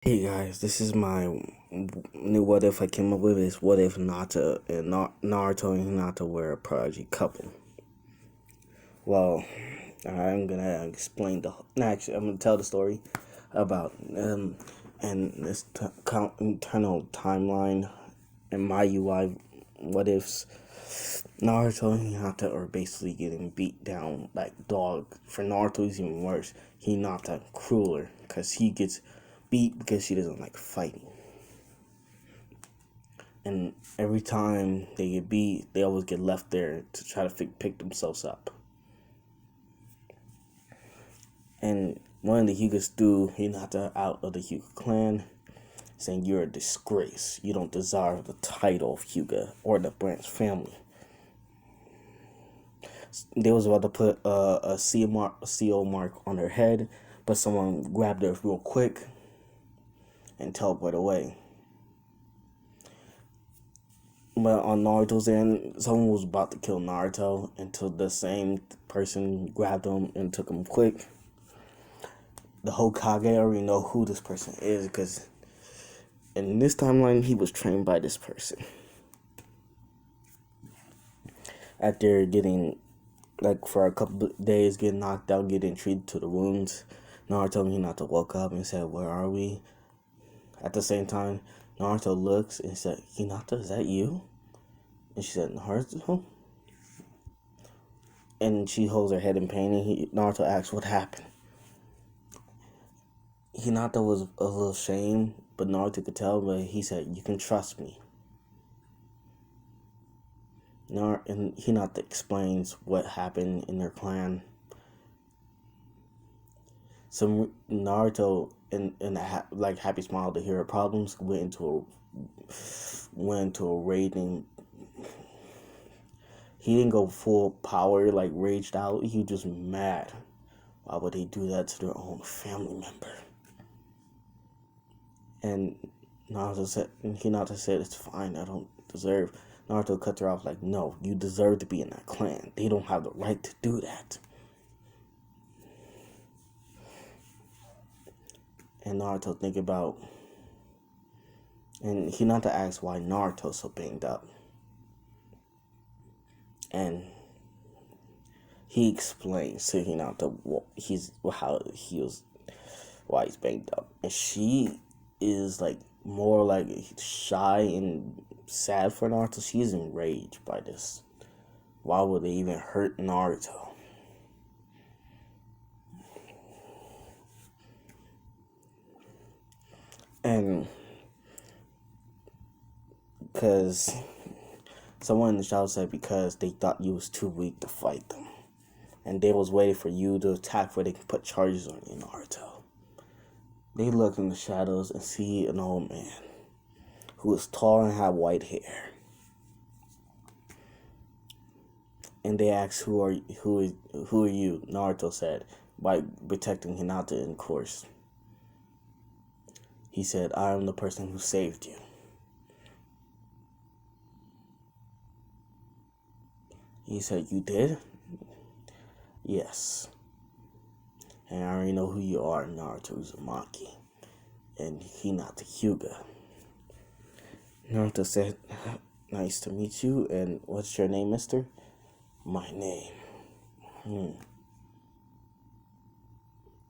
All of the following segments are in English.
Hey guys, this is my new what if I came up with is what if Nata and Naruto and Hinata were a prodigy couple. Well, I'm gonna explain actually I'm gonna tell the story about and this internal timeline and my UI what ifs. Naruto and Hinata are basically getting beat down like dog. For Naruto, it's even worse. Hinata crueler because he gets beat because she doesn't like fighting. And every time they get beat, they always get left there to try to pick themselves up. And one of the Hyugas threw Hinata out of the Hyuga clan, saying, "You're a disgrace. You don't deserve the title of Hyuga or the branch family." They was about to put a CO mark on her head, but someone grabbed her real quick and teleported away. But on Naruto's end, someone was about to kill Naruto until the same person grabbed him and took him quick. The Hokage already know who this person is because in this timeline he was trained by this person. After getting for a couple of days getting knocked out, getting treated to the wounds, Naruto and Hinata woke up and said, "Where are we?" At the same time, Naruto looks and said, "Hinata, is that you?" And she said, "Naruto?" And she holds her head in pain and Naruto asks, "What happened?" Hinata was a little ashamed, but Naruto could tell, but he said, "You can trust me." And Hinata explains what happened in their clan. Some Naruto in a happy smile to hear her problems went into a raging. He didn't go full power like raged out. He was just mad. Why would they do that to their own family member? And Hinata said, "It's fine. I don't deserve." Naruto cut her off like, "No, you deserve to be in that clan. They don't have the right to do that." And Naruto think about, and Hinata asks why Naruto's so banged up. And he explains to Hinata why he's banged up. And she is like more like shy and sad for Naruto. She's enraged by this. Why would they even hurt Naruto? And because someone in the shower said because they thought you was too weak to fight them. And they was waiting for you to attack where they can put charges on you, Naruto. They look in the shadows and see an old man who is tall and had white hair. And they ask, who are you? Naruto said, by protecting Hinata in course. He said, "I am the person who saved you." He said, "You did?" "Yes. And I already know who you are, Naruto Uzumaki. And Hinata Hyuga." Naruto said, "Nice to meet you. And what's your name, mister?" "My name.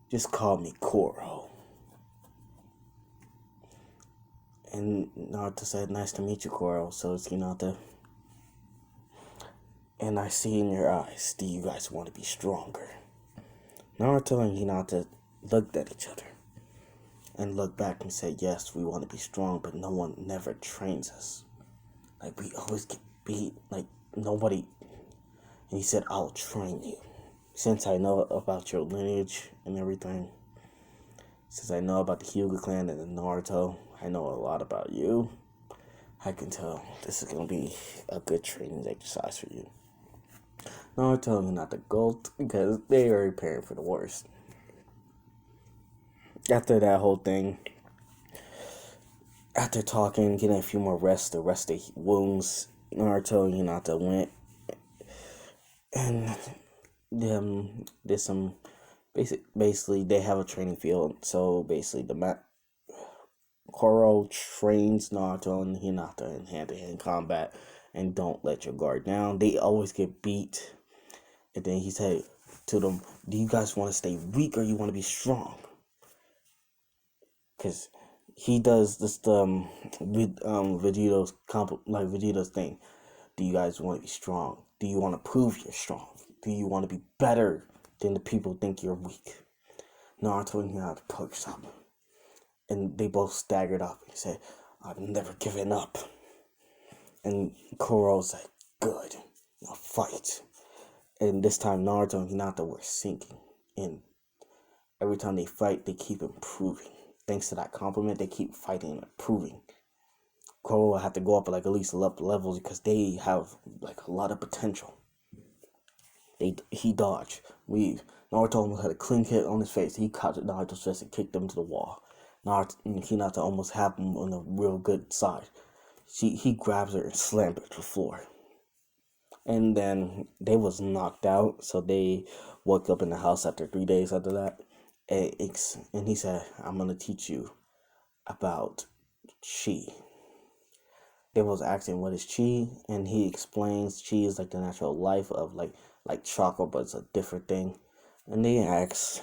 Just call me Coro." And Naruto said, "Nice to meet you, Coro." So it's Hinata. "And I see in your eyes, do you guys want to be stronger?" Naruto and Hinata looked at each other and looked back and said, "Yes, we want to be strong, but no one never trains us. Like, we always get beat, like, nobody." And he said, "I'll train you. Since I know about your lineage and everything, since I know about the Hyuga clan and the Naruto, I know a lot about you. I can tell this is going to be a good training exercise for you." Naruto and not the GOAT because they are preparing for the worst. After that whole thing, after talking, getting a few more rest to rest their wounds, Naruto and Hinata went and did some basically they have a training field, so basically Coro trains Naruto and Hinata in hand-to-hand combat and don't let your guard down. They always get beat. And then he said to them, do you guys want to stay weak or you want to be strong? Because he does this with Vegeta's thing. Do you guys want to be strong? Do you want to prove you're strong? Do you want to be better than the people think you're weak? Naruto and Hinata perks up. And they both staggered up and said, I've never given up. And Koro's like, good, now fight. And this time Naruto and Hinata were sinking. And every time they fight, they keep improving. Thanks to that compliment, they keep fighting and improving. Coro will have to go up like at least levels because they have like a lot of potential. He dodged, weave. Naruto almost had a clean hit on his face. He caught Naruto's fist and kicked him to the wall. Naruto and Hinata almost have him on the real good side. He grabs her and slams her to the floor. And then they was knocked out, so they woke up in the house after 3 days after that. And he said, I'm going to teach you about chi. They was asking what is chi, and he explains chi is like the natural life of like chakra, but it's a different thing. And they asked,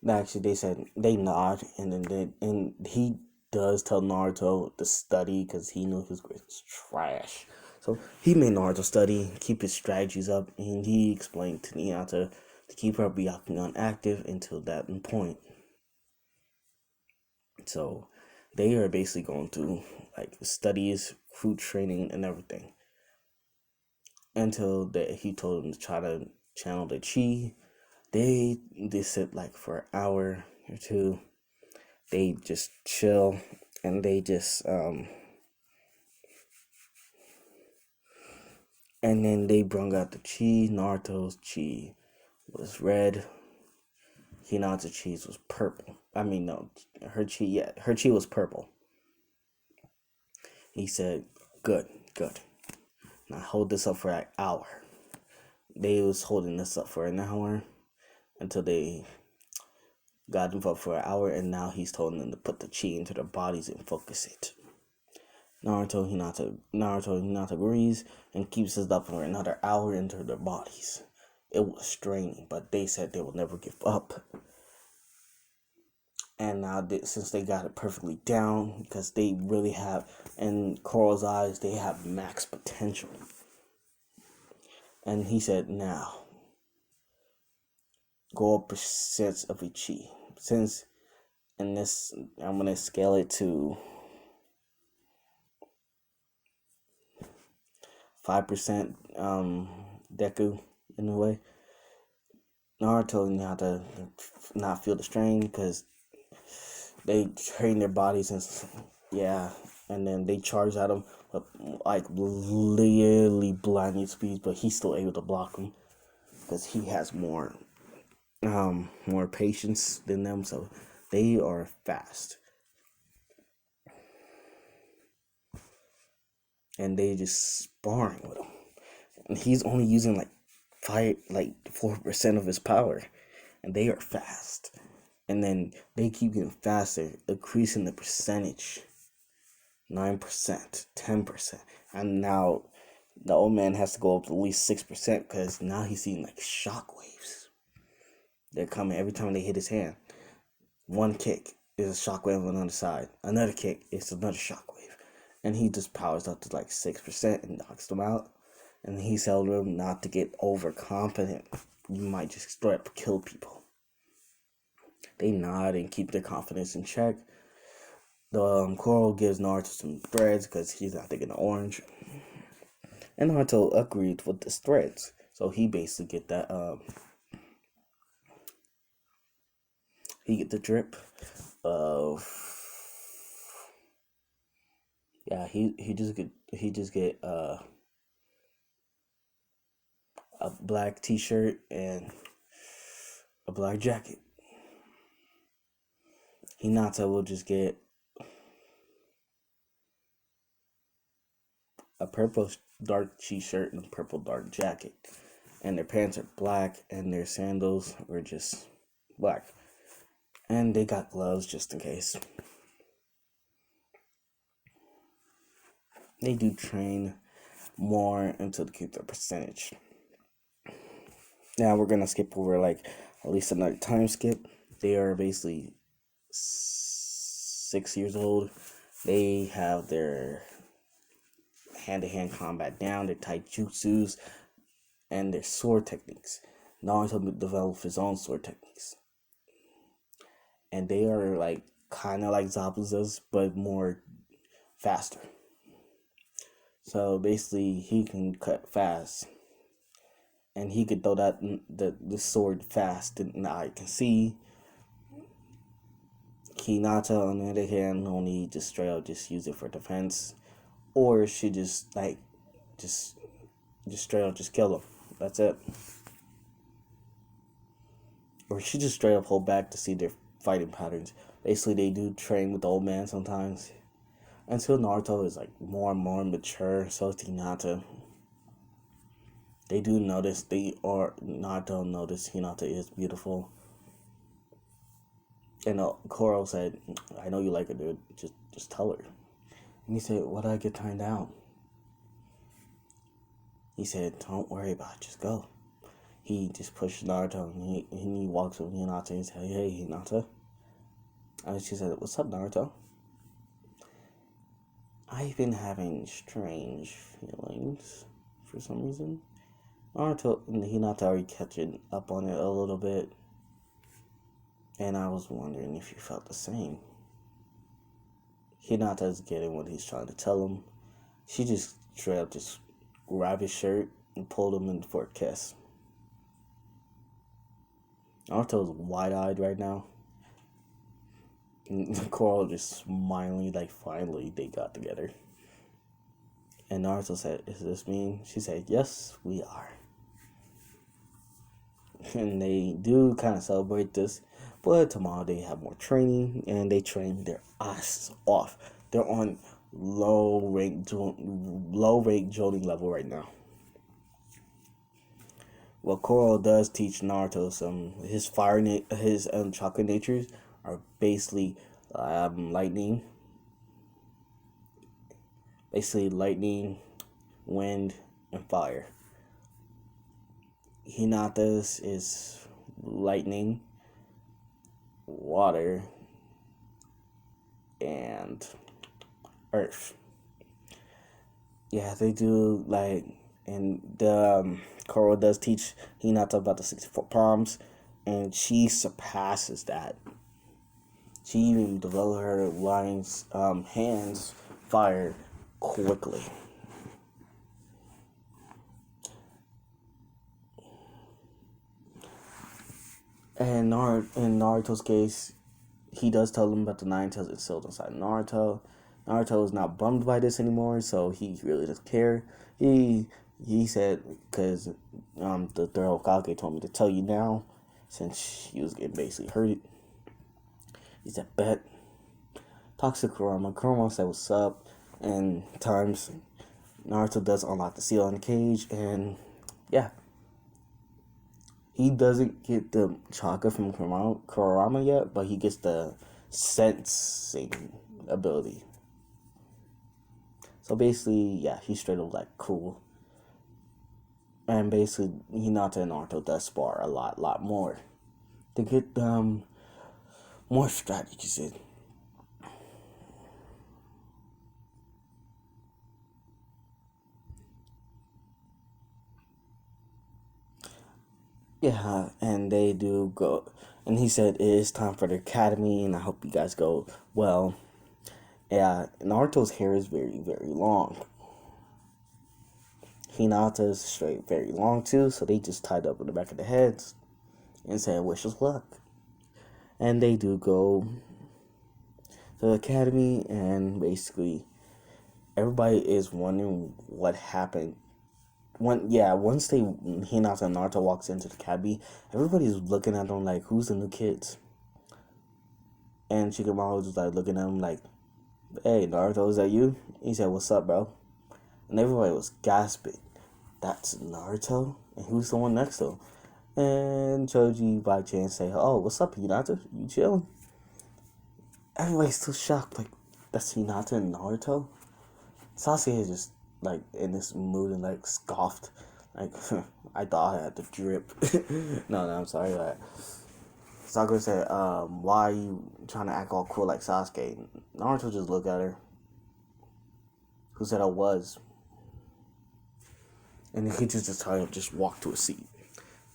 actually they said they nod, and then he does tell Naruto to study because he knew his grades was trash. So he made Naruto study, keep his strategies up, and he explained to Hinata to keep her Byakugan active until that point. So they are basically going through like studies, crew training, and everything. Until he told them to try to channel the chi. They sit like for an hour or two. They just chill and they just and then they brung out the chi. Naruto's chi was red. Hinata's chi was purple. I mean, no, her chi was purple. He said, good. Now hold this up for an hour. They was holding this up for an hour until they got them up for an hour, and now he's telling them to put the chi into their bodies and focus it. Naruto and Hinata agrees and keeps it up for another hour into their bodies. It was straining, but they said they will never give up. And now, since they got it perfectly down, because they really have, in Coro's eyes, they have max potential. And he said, now, go up percent of your chi. Since in this, I'm going to scale it to 5% Deku in a way. Naruto knew how to not feel the strain because they train their bodies and then they charge at him with like literally blinding speeds, but he's still able to block them because he has more patience than them, so they are fast. And they just sparring with him. And he's only using like 4% of his power. And they are fast. And then they keep getting faster, increasing the percentage. 9%, 10%. And now the old man has to go up to at least 6% because now he's seeing like shockwaves. They're coming every time they hit his hand. One kick is a shockwave on the other side. Another kick is another shockwave. And he just powers up to like 6% and knocks them out. And he's telling them not to get overconfident. You might just straight up kill people. They nod and keep their confidence in check. The Coro gives Naruto some threads because he's not thinking of orange. And Naruto agreed with the threads. So he basically get that he get the drip of he just get a black t-shirt and a black jacket. Hinata will just get a purple dark t-shirt and a purple dark jacket. And their pants are black and their sandals are just black. And they got gloves just in case. they do train more until to keep their percentage. Now we're gonna skip over like at least another time skip. They are basically 6 years old. They have their hand-to-hand combat down, their taijutsus, and their sword techniques. Naruto developed his own sword techniques, and they are like kind of like Zabuza's, but more faster. So basically, he can cut fast, and he could throw the sword fast, and I can see. Hinata, on the other hand, only just straight out just use it for defense, or she just just straight out just kill him. That's it. Or she just straight up hold back to see their fighting patterns. Basically, they do train with the old man sometimes. Until Naruto is like more and more mature, so is Hinata. They do notice Naruto notice Hinata is beautiful. And Coro said, "I know you like her, dude. Just tell her." And he said, "What do I get turned down?" He said, "Don't worry about it. Just go." He just pushed Naruto, and he walks with Hinata and said, "Hey, Hinata." And she said, "What's up, Naruto?" "I've been having strange feelings for some reason." Naruto and Hinata are catching up on it a little bit. And I was wondering if you felt the same. Hinata's getting what he's trying to tell him. She just straight up just grabbed his shirt and pulled him in for a kiss. Naruto's wide-eyed right now. And Coro just smiling like finally they got together. And Naruto said, "Is this mean?" She said, "Yes, we are." And they do kind of celebrate this. But tomorrow they have more training, and they train their ass off. They're on low rate joning level right now. Well, Coro does teach Naruto some his chakra natures are basically lightning, wind, and fire. Hinata's is lightning, water, and earth. Yeah, they do and the Coro does teach Hinata about the 64 palms, and she surpasses that. She even developed her hands fire quickly. And in Naruto's case, he does tell them about the nine tails instilled inside Naruto. Naruto is not bummed by this anymore, so he really doesn't care. He said, because the third Hokage told me to tell you now, since he was getting basically hurt. He said, "Bet." Talks to Kurama. Kurama said, "What's up?" And times Naruto does unlock the seal in the cage, and yeah. He doesn't get the chakra from Kurama yet, but he gets the sensing ability. So basically, yeah, he's straight up like cool. And basically, Hinata and Naruto does spar a lot more to get more strategies in. Yeah, and they do go. And he said it is time for the academy, and I hope you guys go well. Yeah, Naruto's hair is very, very long. Hinata's straight very long too, so they just tied up in the back of the heads and said, "Wish us luck." And they do go to the academy, and basically everybody is wondering what happened. Once Hinata and Naruto walks into the academy, everybody's looking at them like, who's the new kids? And Shikamaru was just like looking at him like, "Hey, Naruto, is that you?" He said, "What's up, bro?" And everybody was gasping. "That's Naruto? And who's the one next to him?" And Choji by chance say, "Oh, what's up, Hinata? You chilling?" Everybody's still shocked, like, that's Hinata and Naruto? Sasuke is just like in this mood and like scoffed. Like, I thought I had the drip. No, I'm sorry. Like, Sakura said, why are you trying to act all cool like Sasuke? Naruto just looked at her. Who said I was? And he just told him just walk to a seat.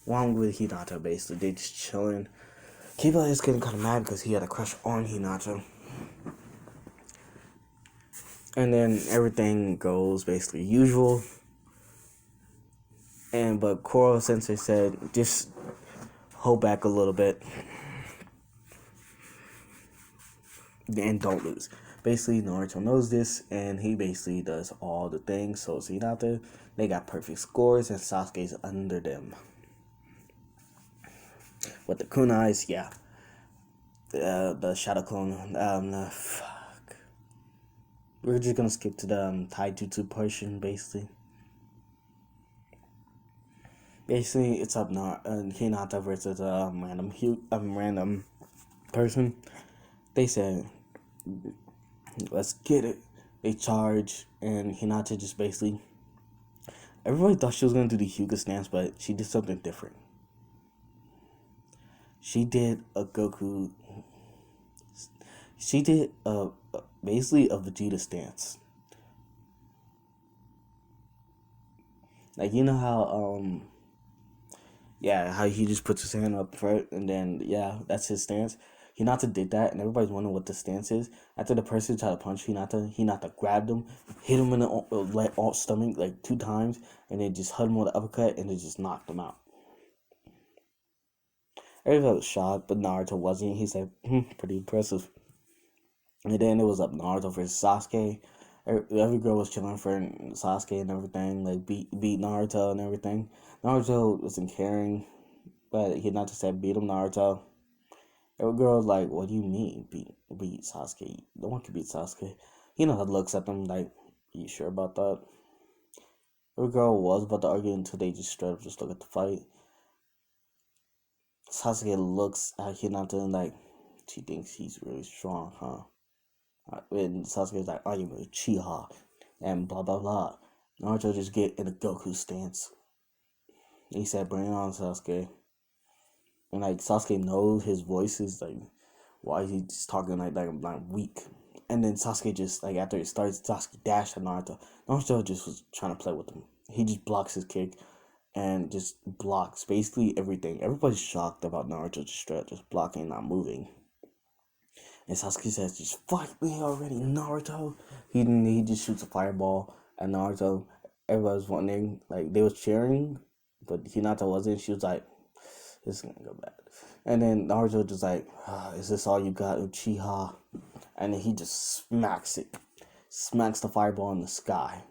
Along with Hinata, basically. They just chilling. Kiba is getting kind of mad because he had a crush on Hinata. And then everything goes basically usual. But Coro Sensei said, just hold back a little bit. And don't lose. Basically, Naruto knows this, and he basically does all the things. So it's Hinata. They got perfect scores, and Sasuke's under them. With the kunais, yeah. The Shadow Clone, fuck. We're just gonna skip to the Taijutsu portion, basically. Basically, it's up Hinata versus a random person. They said, let's get it. They charge, and Hinata just basically... Everybody thought she was going to do the Hyuga stance, but she did something different. She did a Goku... She did basically a Vegeta stance. Like, you know how... how he just puts his hand up front, and then, that's his stance. Hinata did that, and everybody's wondering what the stance is. After the person tried to punch Hinata grabbed him, hit him in the stomach like 2 times, and then just hit him with an uppercut, and it just knocked him out. Everybody was shocked, but Naruto wasn't. He said, pretty impressive. And then it was up Naruto versus Sasuke. Every girl was chilling for Sasuke and everything, like beat Naruto and everything. Naruto wasn't caring, but Hinata said beat him, Naruto. Every girl was like, what do you mean beat Sasuke? No one can beat Sasuke. Hinata looks at them like, you sure about that? Every girl was about to argue until they just straight up just look at the fight. Sasuke looks at Hinata and like, she thinks he's really strong, huh? And Sasuke's like, are you a Uchiha? And blah, blah, blah. Naruto just get in a Goku stance. He said, bring it on, Sasuke. And like, Sasuke knows his voice is like, why is he just talking like weak? And then Sasuke just, like, after it starts, Sasuke dashed at Naruto. Naruto just was trying to play with him. He just blocks his kick and just blocks basically everything. Everybody's shocked about Naruto just blocking, not moving. And Sasuke says, just fight me already, Naruto. He just shoots a fireball at Naruto. Everybody's wondering, like, they was cheering, but Hinata wasn't. She was like, this is gonna go bad. And then Naruto just like, is this all you got, Uchiha? And then he just smacks the fireball in the sky.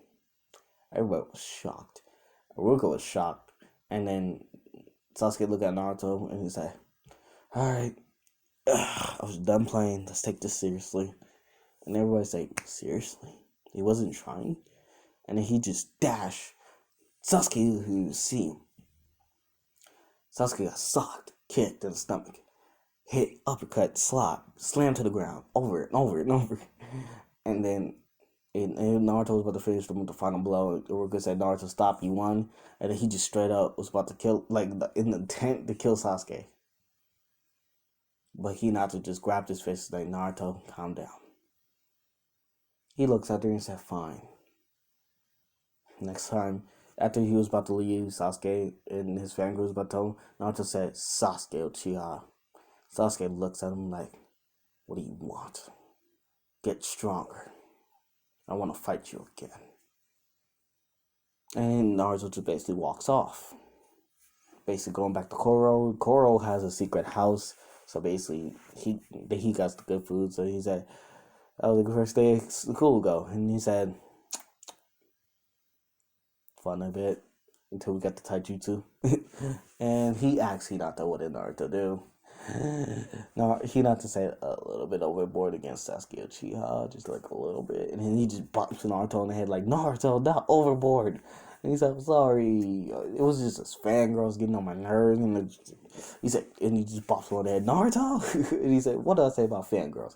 Everybody was shocked. Ruka was shocked. And then Sasuke looked at Naruto and he's like, alright, I was done playing. Let's take this seriously. And everybody's like, seriously? He wasn't trying? And then he just dashed. Sasuke, who see him. Sasuke got socked, kicked in the stomach, hit, uppercut, slammed to the ground, over and over and over. And then and Naruto was about to finish with the final blow. Ruka said, Naruto, stop, you won. And then he just straight up was about to kill, like, in the intent to kill Sasuke. But Hinata just grabbed his fist and like, Naruto, calm down. He looks at her and said, fine. Next time, after he was about to leave, Sasuke and his fangirl was about to tell him, Naruto said, Sasuke Uchiha. Sasuke looks at him like, what do you want? Get stronger. I want to fight you again. And Naruto just basically walks off. Basically going back to Coro. Coro has a secret house. So basically, he got the good food. So he said, oh, the first day school go. And he said, fun a bit. Until we got the taijutsu. And he asked Hinata what did Naruto do. Now, Hinata said a little bit overboard against Sasuke Uchiha, just like a little bit. And then he just bops Naruto in the head like, Naruto, not overboard. And he said, I'm sorry. It was just his fangirls getting on my nerves. And he said, and he just bops him on the head, Naruto? And he said, what did I say about fangirls?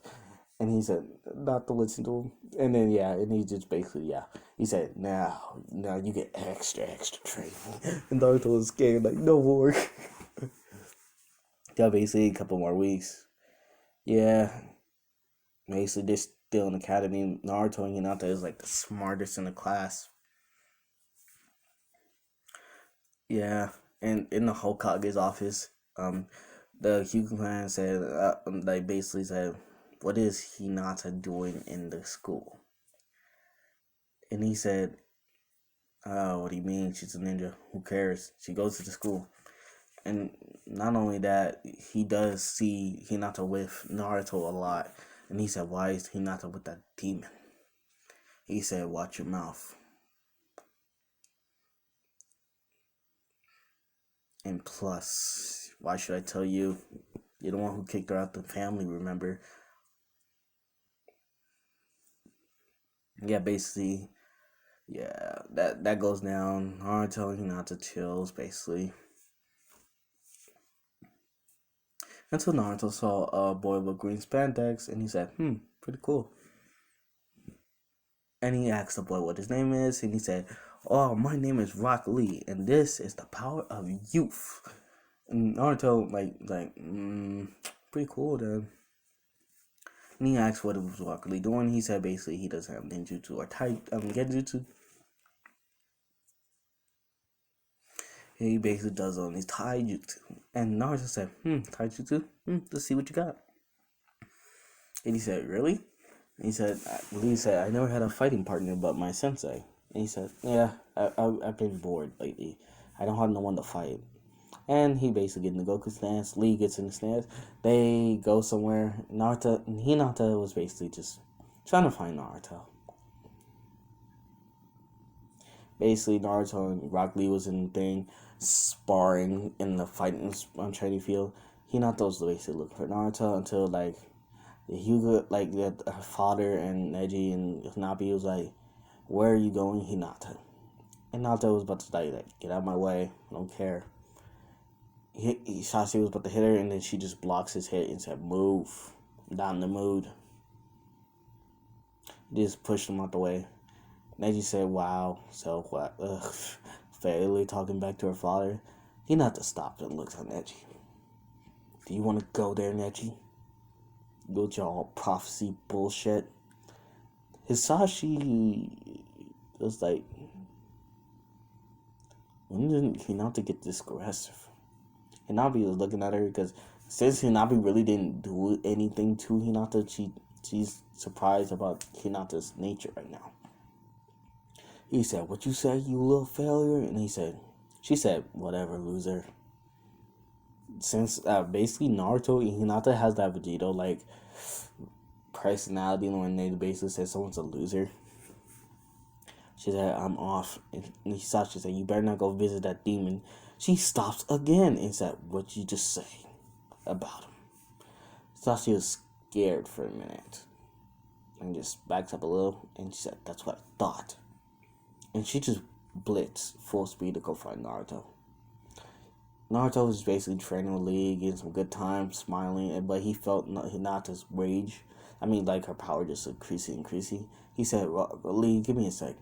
And he said not to listen to him. And then and he just basically he said now you get extra training. And Naruto was scared like no more. Yeah, basically a couple more weeks. Yeah, basically they're still in the academy. Naruto and Hinata is like the smartest in the class. Yeah, and in the Hokage's office, the Hyuga clan said, they basically said, "What is Hinata doing in the school?" And he said, "Oh, what do you mean? She's a ninja. Who cares? She goes to the school." And not only that, he does see Hinata with Naruto a lot. And he said, "Why is Hinata with that demon?" He said, "Watch your mouth." And plus, why should I tell you? You're the one who kicked her out the family, remember? Yeah, basically, that goes down. Naruto and Hinata chills, basically. Until Naruto saw a boy with green spandex, and he said, pretty cool. And he asked the boy what his name is, and he said, "Oh, my name is Rock Lee, and this is the power of youth." And Naruto, pretty cool then. And he asked what it was Rock Lee doing. He said basically he doesn't have ninjutsu or genjutsu. He basically does only taijutsu. And Naruto said, taijutsu? Let's see what you got. And he said, really? And he said, I never had a fighting partner but my sensei. And he said, yeah, I've been bored lately. I don't have no one to fight. And he basically gets in the Goku stance. Lee gets in the stance. They go somewhere. Hinata was basically just trying to find Naruto. Basically, Naruto and Rock Lee was in the thing, sparring in the fighting training field. Hinata was basically looking for Naruto until the Hyuga, her father and Neji and Hanabi was like, "Where are you going, Hinata?" And Naruto was about to get out of my way. I don't care. Shashi was about to hit her, and then she just blocks his hit and said, "Move. I'm not in the mood." He just pushed him out the way. Neji said, "Wow, so what?" Fairly talking back to her father. Hinata stopped and looked at Neji. "Do you want to go there, Neji? Go with your all prophecy bullshit?" Hisashi was like, when did Hinata get this aggressive? Hinabi was looking at her because since Hinabi really didn't do anything to Hinata, she's surprised about Hinata's nature right now. He said, "What you say, you little failure?" And she said, "Whatever, loser." Since basically Naruto and Hinata has that Vegito personality when they basically say someone's a loser. She said, "I'm off." And Hisashi said, "You better not go visit that demon." She stops again and said, "What you just say about him?" Hisashi was scared for a minute and just backs up a little and she said, "That's what I thought." And she just blitzed full speed to go find Naruto. Naruto was basically training with Lee, getting some good time, smiling, but he felt Hinata's rage. I mean, her power just increasing. He said, "Lee, give me a sec."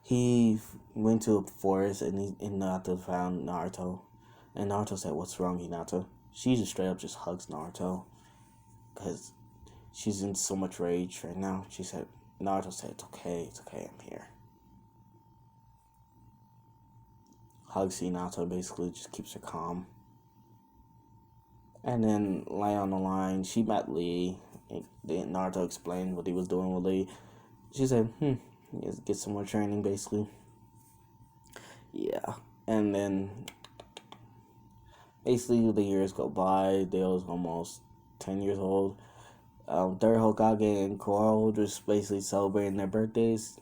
He went to a forest and Hinata found Naruto. And Naruto said, "What's wrong, Hinata?" She just straight up just hugs Naruto because she's in so much rage right now. Naruto said, it's okay, I'm here." Hugs Hinata, basically just keeps her calm. And then later on the line, she met Lee. And then Naruto explained what he was doing with Lee. She said, get some more training, basically. Yeah. And then, basically, the years go by. They was almost 10 years old. Third Hokage and Coro just basically celebrating their birthdays.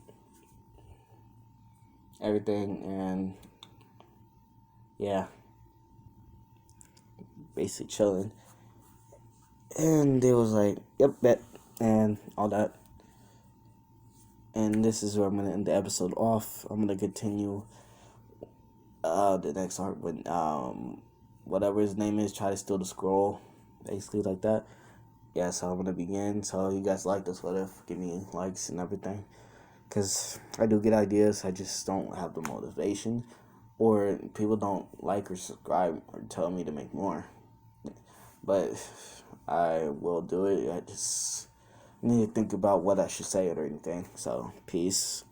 Everything. And, yeah. Basically chilling. And they was like, "Yep, bet." And all that. And this is where I'm going to end the episode off. I'm going to continue the next arc when whatever his name is try to steal the scroll, basically like that. yeah, so I'm gonna begin. So you guys like this, what if? Give me likes and everything. Because I do get ideas, I just don't have the motivation. Or people don't like or subscribe or tell me to make more. But I will do it. I just need to think about what I should say or anything. So, peace.